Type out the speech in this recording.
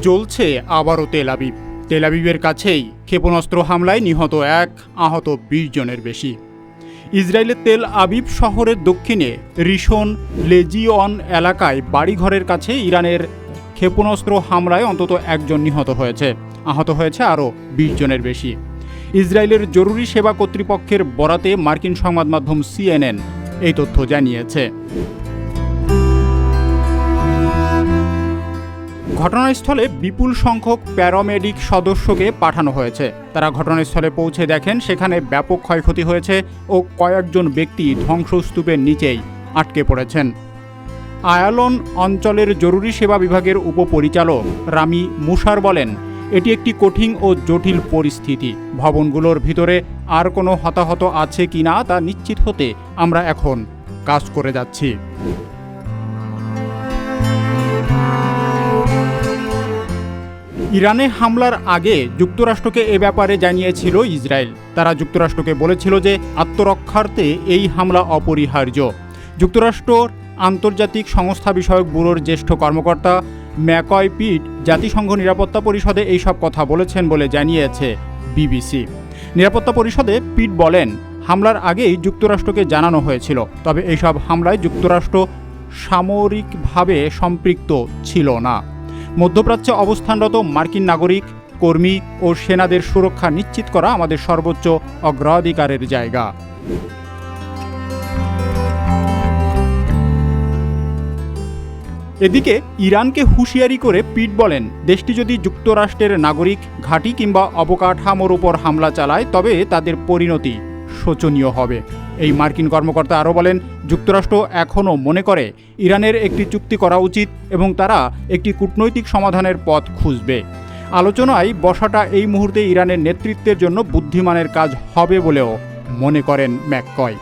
জ্বলছে আবারও Tel Aviv. তেল আবিবের কাছেই ক্ষেপণাস্ত্র হামলায় নিহত 1, আহত 20 জনের বেশি। ইসরায়েলের তেল আবিব শহরের দক্ষিণে রিশন লেজিওন এলাকায় বাড়িঘরের কাছে ইরানের ক্ষেপণাস্ত্র হামলায় অন্তত 1 জন নিহত হয়েছে, আহত হয়েছে আরও 20 জনের বেশি। ইসরায়েলের জরুরি সেবা কর্তৃপক্ষের বরাতে মার্কিন সংবাদ মাধ্যম CNN এই তথ্য জানিয়েছে। ঘটনাস্থলে বিপুল সংখ্যক প্যারামেডিক সদস্যকে পাঠানো হয়েছে। তারা ঘটনাস্থলে পৌঁছে দেখেন সেখানে ব্যাপক ক্ষয়ক্ষতি হয়েছে ও কয়েকজন ব্যক্তি ধ্বংসস্তূপের নিচেই আটকে পড়েছেন। আয়ালন অঞ্চলের জরুরি সেবা বিভাগের উপপরিচালক রামি মুসার বলেন, এটি একটি কঠিন ও জটিল পরিস্থিতি। ভবনগুলোর ভিতরে আর কোনো হতাহত আছে কিনা তা নিশ্চিত হতে আমরা এখন কাজ করে যাচ্ছি। ইরানে হামলার আগে যুক্তরাষ্ট্রকে এ ব্যাপারে জানিয়েছিল ইসরায়েল। তারা যুক্তরাষ্ট্রকে বলেছিল যে আত্মরক্ষার্থে এই হামলা অপরিহার্য। যুক্তরাষ্ট্রর আন্তর্জাতিক সংস্থা বিষয়ক ব্যুরোর জ্যেষ্ঠ কর্মকর্তা ম্যাকয় পিট জাতিসংঘ নিরাপত্তা পরিষদে এইসব কথা বলেছেন বলে জানিয়েছে BBC। নিরাপত্তা পরিষদে পিট বলেন, হামলার আগেই যুক্তরাষ্ট্রকে জানানো হয়েছিল, তবে এইসব হামলায় যুক্তরাষ্ট্র সামরিকভাবে সম্পৃক্ত ছিল না। মধ্যপ্রাচ্যে অবস্থানরত মার্কিন নাগরিক, কর্মী ও সেনাদের সুরক্ষা নিশ্চিত করা আমাদের সর্বোচ্চ অগ্রাধিকারের জায়গা। এদিকে ইরানকে হুঁশিয়ারি করে পিট বলেন, দেশটি যদি যুক্তরাষ্ট্রের নাগরিক, ঘাঁটি কিংবা অবকাঠামোর উপর হামলা চালায় তবে তাদের পরিণতি শোচনীয় হবে। এই মার্কিন কর্মকর্তা আরও বলেন, যুক্তরাষ্ট্র এখনও মনে করে ইরানের একটি চুক্তি করা উচিত এবং তারা একটি কূটনৈতিক সমাধানের পথ খুঁজবে। আলোচনায় বসাটা এই মুহূর্তে ইরানের নেতৃত্বের জন্য বুদ্ধিমানের কাজ হবে বলেও মনে করেন ম্যাককয়।